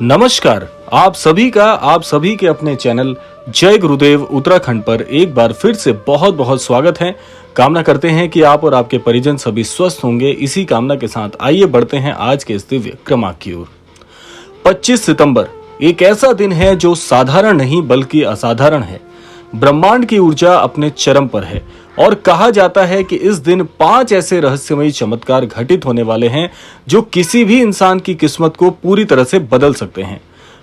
नमस्कार। आप सभी के अपने चैनल जय गुरुदेव उत्तराखंड पर एक बार फिर से बहुत बहुत स्वागत है। कामना करते हैं कि आप और आपके परिजन सभी स्वस्थ होंगे। इसी कामना के साथ आइए बढ़ते हैं आज के इस दिव्य क्रमांक की ओर। 25 सितंबर एक ऐसा दिन है जो साधारण नहीं बल्कि असाधारण है। ब्रह्मांड की ऊर्जा अपने चरम पर है और कहा जाता है कि इस दिन 5 ऐसे रहस्यमयी चमत्कार घटित होने वाले हैं जो किसी भी इंसान की किस्मत को पूरी तरह से बदल सकते हैं।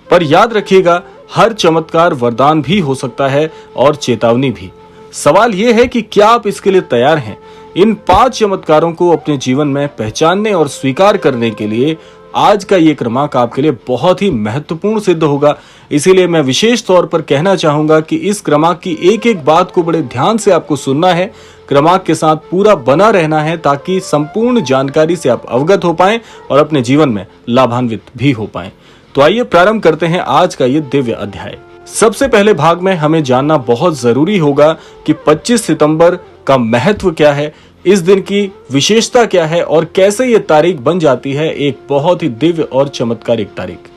पर याद रखिएगा, हर चमत्कार वरदान भी हो सकता है और चेतावनी भी। सवाल यह है कि क्या आप इसके लिए तैयार हैं? इन 5 चमत्कारों को अपने जीवन में पहचानने और स्वीकार करने के लिए आज का ये क्रमांक आपके लिए बहुत ही महत्वपूर्ण सिद्ध होगा। इसीलिए मैं विशेष तौर पर कहना चाहूंगा कि इस क्रमांक की एक एक बात को बड़े ध्यान से आपको सुनना है, क्रमांक के साथ पूरा बना रहना है ताकि संपूर्ण जानकारी से आप अवगत हो पाएं और अपने जीवन में लाभान्वित भी हो पाएं। तो आइए प्रारंभ करते हैं आज का ये दिव्य अध्याय। सबसे पहले भाग में हमें जानना बहुत जरूरी होगा कि 25 सितंबर का महत्व क्या है, इस दिन की विशेषता क्या है और कैसे ये तारीख बन जाती है एक बहुत ही दिव्य और चमत्कारिक तारीख।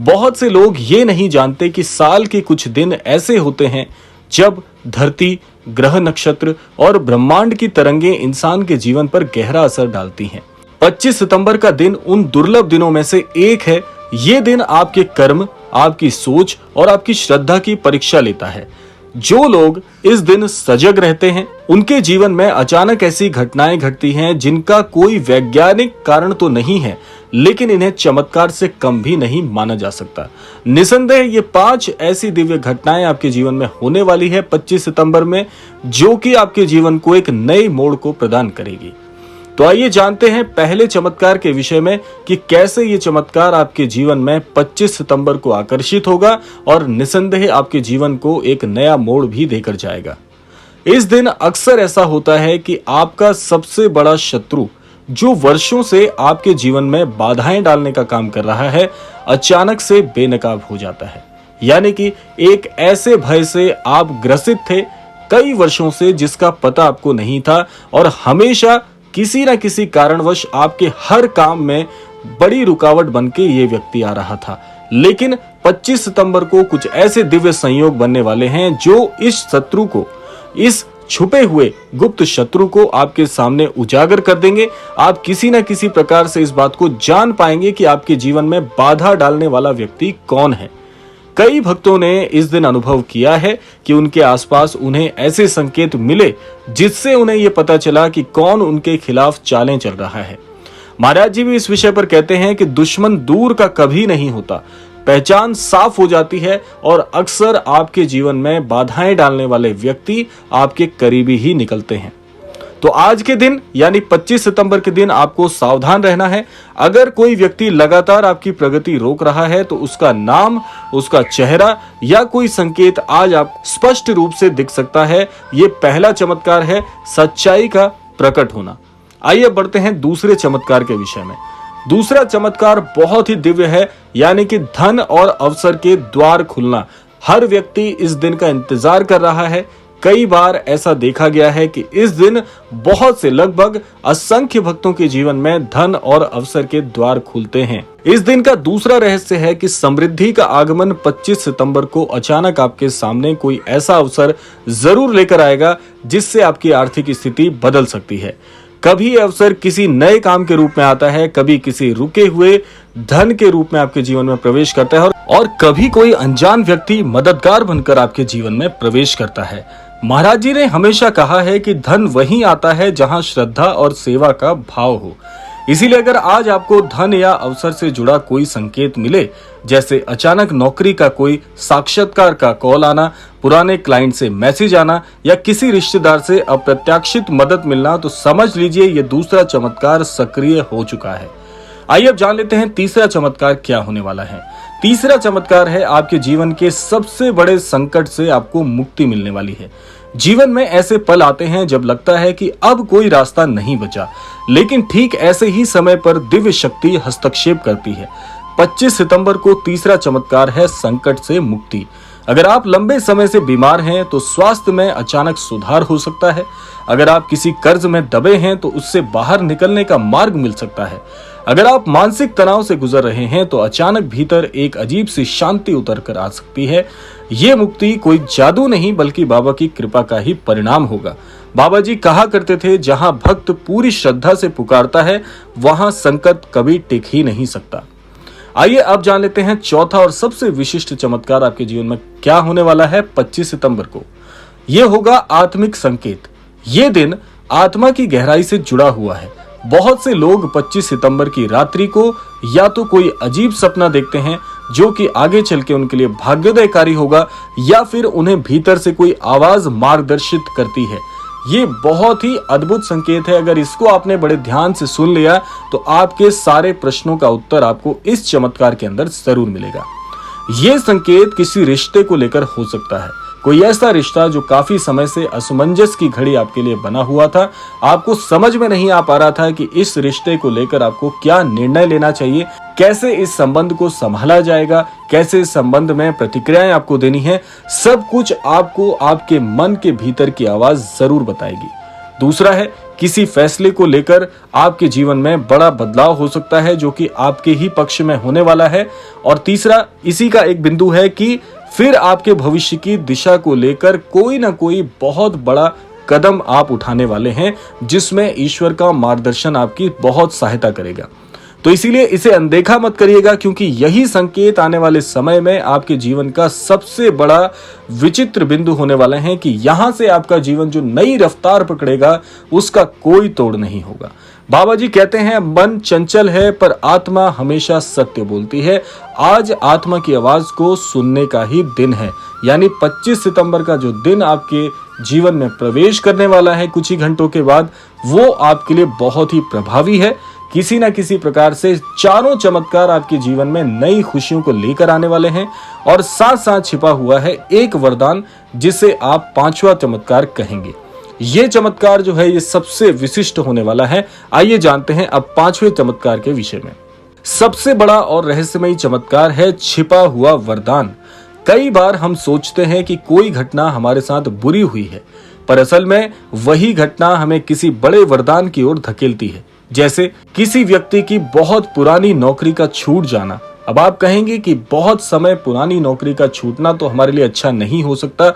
बहुत से लोग ये नहीं जानते कि साल के कुछ दिन ऐसे होते हैं जब धरती, ग्रह, नक्षत्र और ब्रह्मांड की तरंगें इंसान के जीवन पर गहरा असर डालती हैं। 25 सितंबर का दिन उन दुर्लभ दिनों में से एक है। ये दिन आपके कर्म, आपकी सोच और आपकी श्रद्धा की परीक्षा लेता है। जो लोग इस दिन सजग रहते हैं उनके जीवन में अचानक ऐसी घटनाएं घटती हैं जिनका कोई वैज्ञानिक कारण तो नहीं है, लेकिन इन्हें चमत्कार से कम भी नहीं माना जा सकता। निसंदेह ये 5 ऐसी दिव्य घटनाएं आपके जीवन में होने वाली है 25 सितंबर में, जो कि आपके जीवन को एक नए मोड़ को प्रदान करेगी। तो आइए जानते हैं पहले चमत्कार के विषय में कि कैसे ये चमत्कार आपके जीवन में 25 सितंबर को आकर्षित होगा और निसंदेह आपके जीवन को एक नया मोड़ भी देकर जाएगा। इस दिन अक्सर ऐसा होता है कि आपका सबसे बड़ा शत्रु, जो वर्षों से आपके जीवन में बाधाएं डालने का काम कर रहा है, अचानक से बेनकाब हो जाता है। यानी कि एक ऐसे भय से आप ग्रसित थे कई वर्षों से जिसका पता आपको नहीं था और हमेशा किसी न किसी कारणवश आपके हर काम में बड़ी रुकावट बनके ये व्यक्ति आ रहा था। लेकिन 25 सितंबर को कुछ ऐसे दिव्य संयोग बनने वाले हैं जो इस शत्रु को, इस छुपे हुए गुप्त शत्रु को आपके सामने उजागर कर देंगे। आप किसी न किसी प्रकार से इस बात को जान पाएंगे कि आपके जीवन में बाधा डालने वाला व्यक्ति कौन है। कई भक्तों ने इस दिन अनुभव किया है कि उनके आसपास उन्हें ऐसे संकेत मिले जिससे उन्हें यह पता चला कि कौन उनके खिलाफ चालें चल रहा है। महाराज जी भी इस विषय पर कहते हैं कि दुश्मन दूर का कभी नहीं होता, पहचान साफ हो जाती है और अक्सर आपके जीवन में बाधाएं डालने वाले व्यक्ति आपके करीबी ही निकलते हैं। तो आज के दिन यानी 25 सितंबर के दिन आपको सावधान रहना है। अगर कोई व्यक्ति लगातार आपकी प्रगति रोक रहा है तो उसका नाम, उसका चेहरा या कोई संकेत आज आप स्पष्ट रूप से दिख सकता है। ये पहला चमत्कार है, सच्चाई का प्रकट होना। आइए बढ़ते हैं दूसरे चमत्कार के विषय में। दूसरा चमत्कार बहुत ही दिव्य है, यानी कि धन और अवसर के द्वार खुलना। हर व्यक्ति इस दिन का इंतजार कर रहा है। कई बार ऐसा देखा गया है कि इस दिन बहुत से, लगभग असंख्य भक्तों के जीवन में धन और अवसर के द्वार खुलते हैं। इस दिन का दूसरा रहस्य है कि समृद्धि का आगमन 25 सितंबर को अचानक आपके सामने कोई ऐसा अवसर जरूर लेकर आएगा जिससे आपकी आर्थिक स्थिति बदल सकती है। कभी यह अवसर किसी नए काम के रूप में आता है, कभी किसी रुके हुए धन के रूप में आपके जीवन में प्रवेश करता है और कभी कोई अनजान व्यक्ति मददगार बनकर आपके जीवन में प्रवेश करता है। महाराज जी ने हमेशा कहा है कि धन वहीं आता है जहां श्रद्धा और सेवा का भाव हो। इसीलिए अगर आज आपको धन या अवसर से जुड़ा कोई संकेत मिले, जैसे अचानक नौकरी का कोई साक्षात्कार का कॉल आना, पुराने क्लाइंट से मैसेज आना या किसी रिश्तेदार से अप्रत्याशित मदद मिलना, तो समझ लीजिए ये दूसरा चमत्कार सक्रिय हो चुका है। आइए अब जान लेते हैं तीसरा चमत्कार क्या होने वाला है। तीसरा चमत्कार है आपके जीवन के सबसे बड़े संकट से आपको मुक्ति मिलने वाली है। जीवन में ऐसे पल आते हैं जब लगता है कि अब कोई रास्ता नहीं बचा, लेकिन ठीक ऐसे ही समय पर दिव्य शक्ति हस्तक्षेप करती है। 25 सितंबर को तीसरा चमत्कार है संकट से मुक्ति। अगर आप लंबे समय से बीमार हैं तो स्वास्थ्य में अचानक सुधार हो सकता है। अगर आप किसी कर्ज में दबे हैं तो उससे बाहर निकलने का मार्ग मिल सकता है। अगर आप मानसिक तनाव से गुजर रहे हैं तो अचानक भीतर एक अजीब सी शांति उतर कर आ सकती है। ये मुक्ति कोई जादू नहीं बल्कि बाबा की कृपा का ही परिणाम होगा। बाबा जी कहा करते थे, जहां भक्त पूरी श्रद्धा से पुकारता है वहां संकट कभी टिक ही नहीं सकता। आइए अब जान लेते हैं चौथा और सबसे विशिष्ट चमत्कार आपके जीवन में क्या होने वाला है 25 सितंबर को। यह होगा आत्मिक संकेत। ये दिन आत्मा की गहराई से जुड़ा हुआ है। बहुत से लोग 25 सितंबर की रात्रि को या तो कोई अजीब सपना देखते हैं जो कि आगे चल के उनके लिए भाग्योदयकारी होगा, या फिर उन्हें भीतर से कोई आवाज मार्गदर्शित करती है। ये बहुत ही अद्भुत संकेत है। अगर इसको आपने बड़े ध्यान से सुन लिया तो आपके सारे प्रश्नों का उत्तर आपको इस चमत्कार के अंदर जरूर मिलेगा। ये संकेत किसी रिश्ते को लेकर हो सकता है। कोई ऐसा रिश्ता जो काफी समय से असमंजस की घड़ी आपके लिए बना हुआ था। आपको समझ में नहीं आ पा रहा था कि इस रिश्ते को लेकर आपको क्या निर्णय लेना चाहिए, कैसे इस संबंध को संभाला जाएगा, कैसे इस संबंध में प्रतिक्रियाएं आपको देनी है। सब कुछ आपको आपके मन के भीतर की आवाज जरूर बताएगी। दूसरा है, किसी फैसले को लेकर आपके जीवन में बड़ा बदलाव हो सकता है जो कि आपके ही पक्ष में होने वाला है। और तीसरा, इसी का एक बिंदु है कि फिर आपके भविष्य की दिशा को लेकर कोई ना कोई बहुत बड़ा कदम आप उठाने वाले हैं जिसमें ईश्वर का मार्गदर्शन आपकी बहुत सहायता करेगा। तो इसीलिए इसे अनदेखा मत करिएगा, क्योंकि यही संकेत आने वाले समय में आपके जीवन का सबसे बड़ा विचित्र बिंदु होने वाला है कि यहां से आपका जीवन जो नई रफ्तार पकड़ेगा उसका कोई तोड़ नहीं होगा। बाबा जी कहते हैं, मन चंचल है पर आत्मा हमेशा सत्य बोलती है। आज आत्मा की आवाज को सुनने का ही दिन है। यानी 25 सितंबर का जो दिन आपके जीवन में प्रवेश करने वाला है कुछ ही घंटों के बाद, वो आपके लिए बहुत ही प्रभावी है। किसी न किसी प्रकार से चारों चमत्कार आपके जीवन में नई खुशियों को लेकर आने वाले हैं। और साथ साथ छिपा हुआ है एक वरदान जिसे आप पांचवा चमत्कार कहेंगे। ये चमत्कार जो है ये सबसे विशिष्ट होने वाला है। आइए जानते हैं अब पांचवें चमत्कार के विषय में। सबसे बड़ा और रहस्यमयी चमत्कार है छिपा हुआ वरदान। कई बार हम सोचते हैं कि कोई घटना हमारे साथ बुरी हुई है, पर असल में वही घटना हमें किसी बड़े वरदान की ओर धकेलती है। जैसे किसी व्यक्ति की बहुत पुरानी नौकरी का छूट जाना। अब आप कहेंगे कि बहुत समय पुरानी नौकरी का छूटना तो हमारे लिए अच्छा नहीं हो सकता,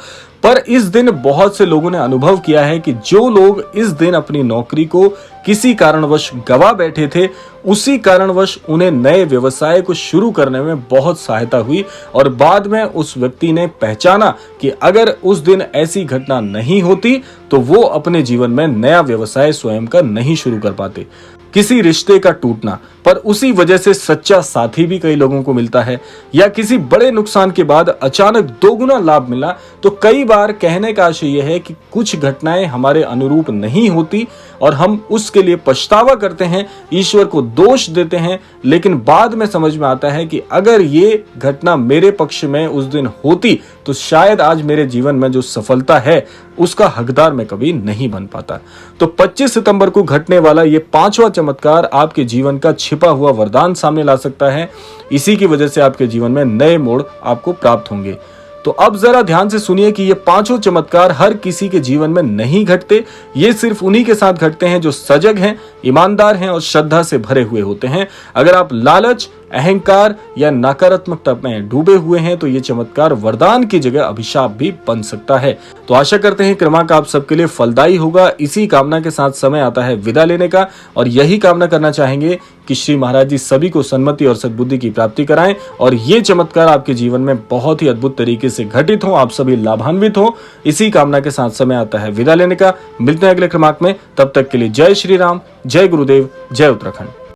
पर इस दिन बहुत से लोगों ने अनुभव किया है कि जो लोग इस दिन अपनी नौकरी को किसी कारणवश गवा बैठे थे, उसी कारणवश उन्हें नए व्यवसाय को शुरू करने में बहुत सहायता हुई। और बाद में उस व्यक्ति ने पहचाना कि अगर उस दिन ऐसी घटना नहीं होती तो वो अपने जीवन में नया व्यवसाय स्वयं का नहीं शुरू कर पाते। किसी रिश्ते का टूटना, पर उसी वजह से सच्चा साथी भी कई लोगों को मिलता है, या किसी बड़े नुकसान के बाद अचानक दोगुना लाभ मिला। तो कई बार कहने का आशय यह है कि कुछ घटनाएं हमारे अनुरूप नहीं होती और हम उसके लिए पछतावा करते हैं, ईश्वर को दोष देते हैं, लेकिन बाद में समझ में आता है कि अगर ये घटना मेरे पक्ष में उस दिन होती तो शायद आज मेरे जीवन में जो सफलता है उसका हकदार मैं कभी नहीं बन पाता। तो 25 सितंबर को घटने वाला ये पांचवा चमत्कार आपके जीवन का छिपा हुआ वरदान सामने ला सकता है। इसी की वजह से आपके जीवन में नए मोड़ आपको प्राप्त होंगे। तो अब जरा ध्यान से सुनिए कि ये पांचों चमत्कार हर किसी के जीवन में नहीं घटते। ये सिर्फ उन्हीं के साथ घटते हैं जो सजग हैं, ईमानदार हैं और श्रद्धा से भरे हुए होते हैं। अगर आप लालच, अहंकार या नकारात्मकता में डूबे हुए हैं तो ये चमत्कार वरदान की जगह अभिशाप भी बन सकता है। तो आशा करते हैं क्रमांक आप सबके लिए फलदायी होगा। इसी कामना के साथ समय आता है विदा लेने का, और यही कामना करना चाहेंगे कि श्री महाराज जी सभी को सन्मति और सद्बुद्धि की प्राप्ति कराएं और ये चमत्कार आपके जीवन में बहुत ही अद्भुत तरीके से घटित हो, आप सभी लाभान्वित हो। इसी कामना के साथ समय आता है विदा लेने का। मिलते हैं अगले क्रमांक में, तब तक के लिए जय श्री राम, जय गुरुदेव, जय उत्तराखंड।